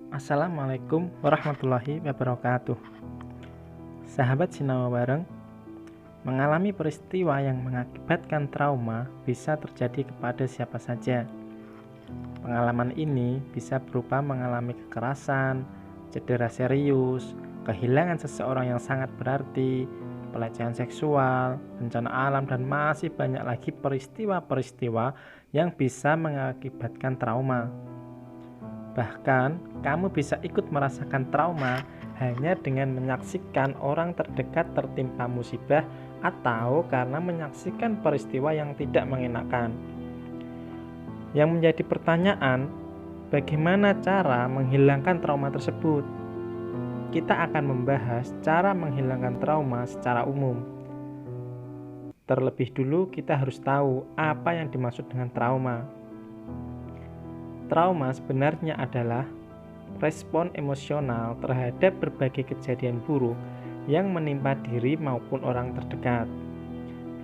Assalamualaikum warahmatullahi wabarakatuh. Sahabat Sinawa Bareng, mengalami peristiwa yang mengakibatkan trauma bisa terjadi kepada siapa saja. Pengalaman ini bisa berupa mengalami kekerasan, cedera serius, kehilangan seseorang yang sangat berarti, pelecehan seksual, bencana alam, dan masih banyak lagi peristiwa-peristiwa yang bisa mengakibatkan trauma. Bahkan, kamu bisa ikut merasakan trauma hanya dengan menyaksikan orang terdekat tertimpa musibah atau karena menyaksikan peristiwa yang tidak mengenakan. Yang menjadi pertanyaan, bagaimana cara menghilangkan trauma tersebut? Kita akan membahas cara menghilangkan trauma secara umum. Terlebih dulu, kita harus tahu apa yang dimaksud dengan trauma. Trauma sebenarnya adalah respon emosional terhadap berbagai kejadian buruk yang menimpa diri maupun orang terdekat.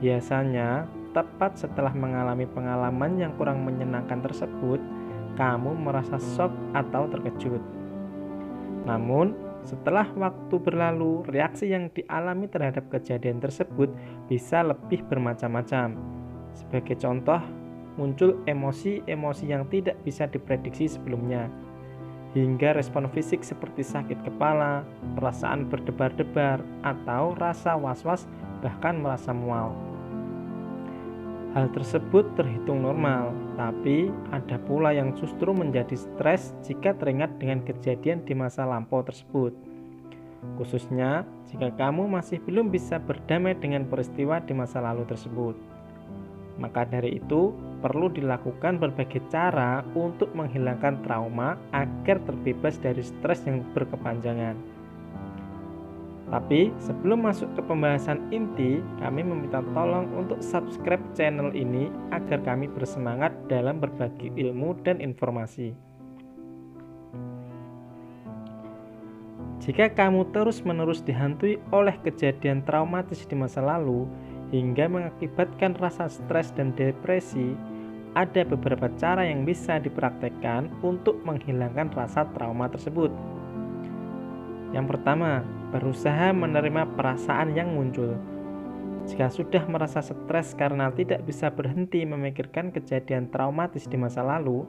Biasanya, tepat setelah mengalami pengalaman yang kurang menyenangkan tersebut, kamu merasa shock atau terkejut. Namun, setelah waktu berlalu, reaksi yang dialami terhadap kejadian tersebut bisa lebih bermacam-macam. Sebagai contoh, muncul emosi-emosi yang tidak bisa diprediksi sebelumnya, hingga respon fisik seperti sakit kepala, perasaan berdebar-debar, atau rasa was-was, bahkan merasa mual. Hal tersebut terhitung normal, tapi ada pula yang justru menjadi stres jika teringat dengan kejadian di masa lampau tersebut. Khususnya jika kamu masih belum bisa berdamai dengan peristiwa di masa lalu tersebut. Maka dari itu, perlu dilakukan berbagai cara untuk menghilangkan trauma agar terbebas dari stres yang berkepanjangan. Tapi sebelum masuk ke pembahasan inti, kami meminta tolong untuk subscribe channel ini agar kami bersemangat dalam berbagi ilmu dan informasi. Jika kamu terus-menerus dihantui oleh kejadian traumatis di masa lalu, hingga mengakibatkan rasa stres dan depresi, ada beberapa cara yang bisa dipraktekkan untuk menghilangkan rasa trauma tersebut. Yang pertama, berusaha menerima perasaan yang muncul. Jika sudah merasa stres karena tidak bisa berhenti memikirkan kejadian traumatis di masa lalu,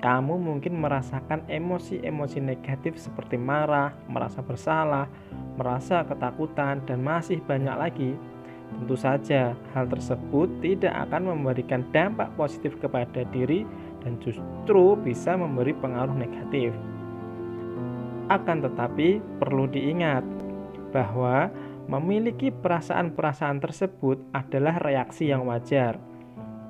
kamu mungkin merasakan emosi-emosi negatif seperti marah, merasa bersalah, merasa ketakutan, dan masih banyak lagi. Tentu saja, hal tersebut tidak akan memberikan dampak positif kepada diri dan justru bisa memberi pengaruh negatif. Akan tetapi, perlu diingat bahwa memiliki perasaan-perasaan tersebut adalah reaksi yang wajar.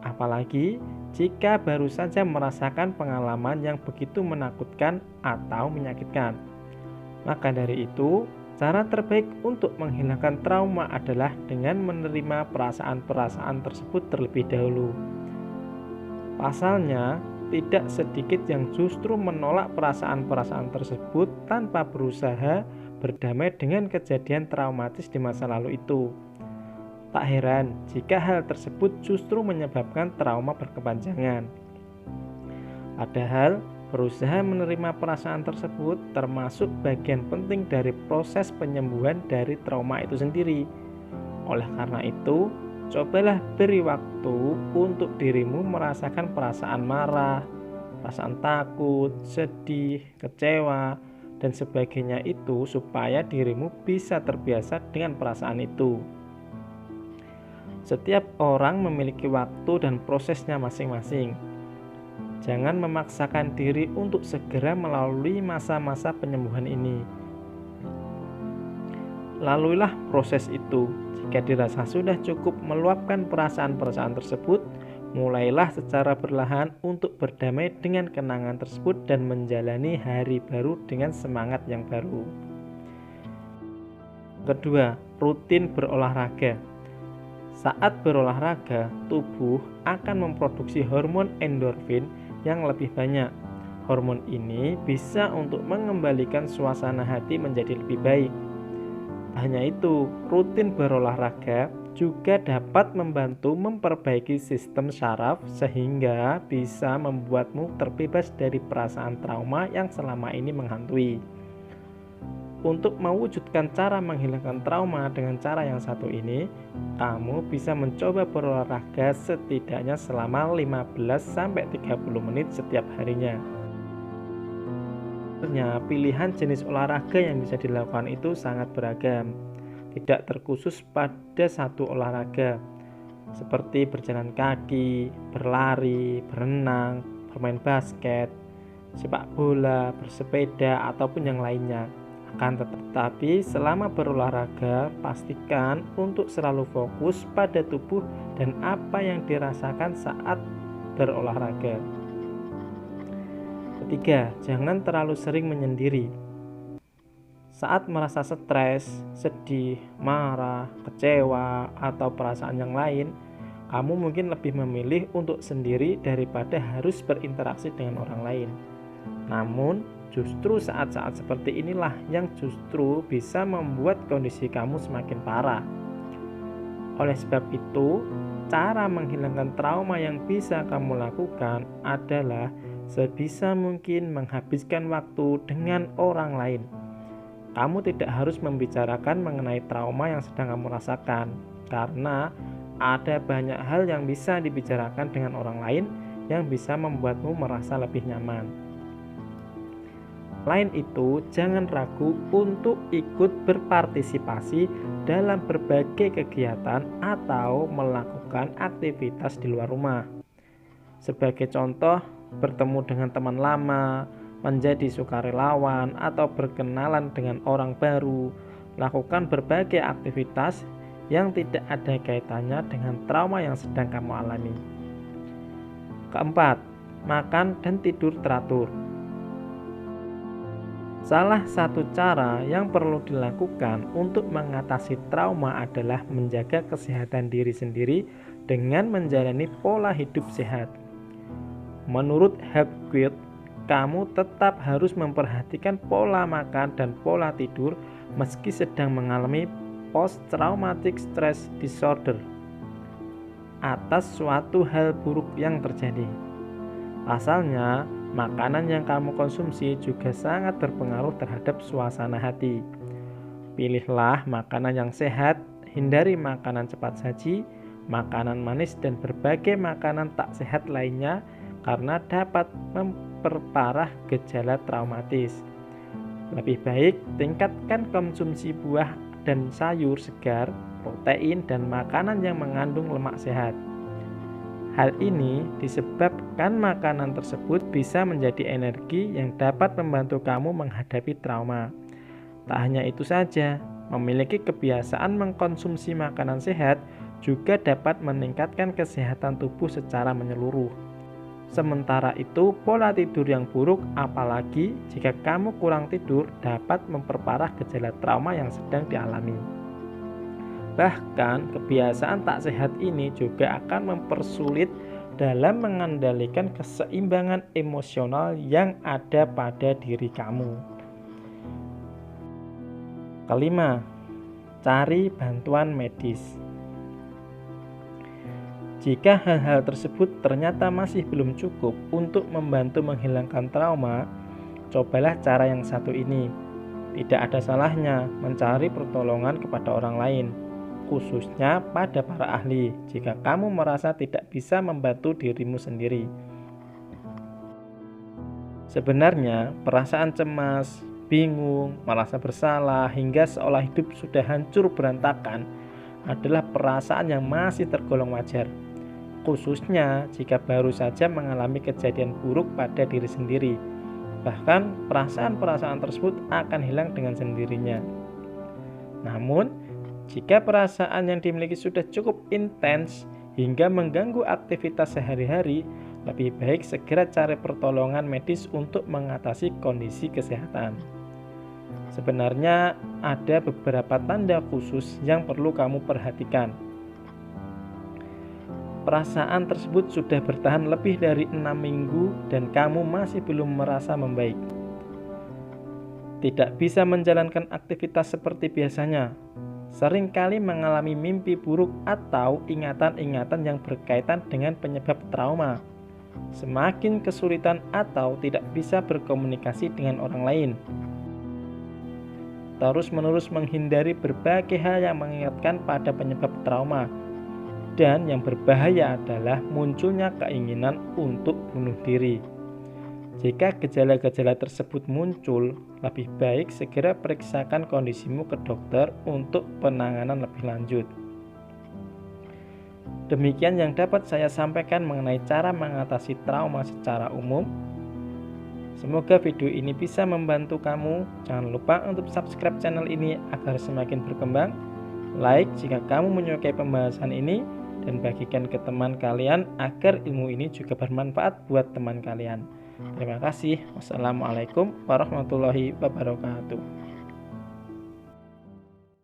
Apalagi jika baru saja merasakan pengalaman yang begitu menakutkan atau menyakitkan. Maka dari itu, cara terbaik untuk menghilangkan trauma adalah dengan menerima perasaan-perasaan tersebut terlebih dahulu. Pasalnya, tidak sedikit yang justru menolak perasaan-perasaan tersebut tanpa berusaha berdamai dengan kejadian traumatis di masa lalu itu. Tak heran jika hal tersebut justru menyebabkan trauma berkepanjangan. Padahal, berusaha menerima perasaan tersebut termasuk bagian penting dari proses penyembuhan dari trauma itu sendiri. Oleh karena itu, cobalah beri waktu untuk dirimu merasakan perasaan marah, perasaan takut, sedih, kecewa, dan sebagainya itu supaya dirimu bisa terbiasa dengan perasaan itu. Setiap orang memiliki waktu dan prosesnya masing-masing. Jangan memaksakan diri untuk segera melalui masa-masa penyembuhan ini. Laluilah proses itu. Jika dirasa sudah cukup meluapkan perasaan-perasaan tersebut, mulailah secara perlahan untuk berdamai dengan kenangan tersebut dan menjalani hari baru dengan semangat yang baru. Kedua, rutin berolahraga. Saat berolahraga, tubuh akan memproduksi hormon endorfin yang lebih banyak. Hormon ini bisa untuk mengembalikan suasana hati menjadi lebih baik. Hanya itu, rutin berolahraga juga dapat membantu memperbaiki sistem syaraf sehingga bisa membuatmu terbebas dari perasaan trauma yang selama ini menghantui. Untuk mewujudkan cara menghilangkan trauma dengan cara yang satu ini, kamu bisa mencoba berolahraga setidaknya selama 15-30 menit setiap harinya. Pilihan jenis olahraga yang bisa dilakukan itu sangat beragam, tidak terkhusus pada satu olahraga, seperti berjalan kaki, berlari, berenang, bermain basket, sepak bola, bersepeda, ataupun yang lainnya. Akan tetapi selama berolahraga, pastikan untuk selalu fokus pada tubuh dan apa yang dirasakan saat berolahraga. Ketiga, jangan terlalu sering menyendiri. Saat merasa stres, sedih, marah, kecewa, atau perasaan yang lain, kamu mungkin lebih memilih untuk sendiri daripada harus berinteraksi dengan orang lain. Namun, justru saat-saat seperti inilah yang justru bisa membuat kondisi kamu semakin parah. Oleh sebab itu, cara menghilangkan trauma yang bisa kamu lakukan adalah sebisa mungkin menghabiskan waktu dengan orang lain. Kamu tidak harus membicarakan mengenai trauma yang sedang kamu rasakan, karena ada banyak hal yang bisa dibicarakan dengan orang lain yang bisa membuatmu merasa lebih nyaman. Selain itu, jangan ragu untuk ikut berpartisipasi dalam berbagai kegiatan atau melakukan aktivitas di luar rumah. Sebagai contoh, bertemu dengan teman lama, menjadi sukarelawan, atau berkenalan dengan orang baru. Lakukan berbagai aktivitas yang tidak ada kaitannya dengan trauma yang sedang kamu alami. Keempat, makan dan tidur teratur. Salah satu cara yang perlu dilakukan untuk mengatasi trauma adalah menjaga kesehatan diri sendiri dengan menjalani pola hidup sehat. Menurut Hapgood, kamu tetap harus memperhatikan pola makan dan pola tidur meski sedang mengalami post-traumatic stress disorder atas suatu hal buruk yang terjadi. Pasalnya, makanan yang kamu konsumsi juga sangat berpengaruh terhadap suasana hati. Pilihlah makanan yang sehat, hindari makanan cepat saji, makanan manis, dan berbagai makanan tak sehat lainnya karena dapat memperparah gejala traumatis. Lebih baik tingkatkan konsumsi buah dan sayur segar, protein, dan makanan yang mengandung lemak sehat. Hal ini disebabkan makanan tersebut bisa menjadi energi yang dapat membantu kamu menghadapi trauma. Tak hanya itu saja, memiliki kebiasaan mengkonsumsi makanan sehat juga dapat meningkatkan kesehatan tubuh secara menyeluruh. Sementara itu, pola tidur yang buruk, apalagi jika kamu kurang tidur, dapat memperparah gejala trauma yang sedang dialami. Bahkan, kebiasaan tak sehat ini juga akan mempersulit dalam mengendalikan keseimbangan emosional yang ada pada diri kamu. Kelima, cari bantuan medis. Jika hal-hal tersebut ternyata masih belum cukup untuk membantu menghilangkan trauma, cobalah cara yang satu ini. Tidak ada salahnya mencari pertolongan kepada orang lain, khususnya pada para ahli jika kamu merasa tidak bisa membantu dirimu sendiri. Sebenarnya, perasaan cemas, bingung, merasa bersalah, hingga seolah hidup sudah hancur berantakan adalah perasaan yang masih tergolong wajar, khususnya jika baru saja mengalami kejadian buruk pada diri sendiri. Bahkan, perasaan-perasaan tersebut akan hilang dengan sendirinya. Namun, jika perasaan yang dimiliki sudah cukup intens hingga mengganggu aktivitas sehari-hari, lebih baik segera cari pertolongan medis untuk mengatasi kondisi kesehatan. Sebenarnya ada beberapa tanda khusus yang perlu kamu perhatikan. Perasaan tersebut sudah bertahan lebih dari 6 minggu dan kamu masih belum merasa membaik. Tidak bisa menjalankan aktivitas seperti biasanya. seringkali mengalami mimpi buruk atau ingatan-ingatan yang berkaitan dengan penyebab trauma. Semakin kesulitan atau tidak bisa berkomunikasi dengan orang lain. Terus-menerus menghindari berbagai hal yang mengingatkan pada penyebab trauma. Dan yang berbahaya adalah munculnya keinginan untuk bunuh diri. Jika gejala-gejala tersebut muncul, lebih baik segera periksakan kondisimu ke dokter untuk penanganan lebih lanjut. Demikian yang dapat saya sampaikan mengenai cara mengatasi trauma secara umum. Semoga video ini bisa membantu kamu. Jangan lupa untuk subscribe channel ini agar semakin berkembang. Like jika kamu menyukai pembahasan ini, dan bagikan ke teman kalian agar ilmu ini juga bermanfaat buat teman kalian. Terima kasih. Wassalamualaikum warahmatullahi wabarakatuh.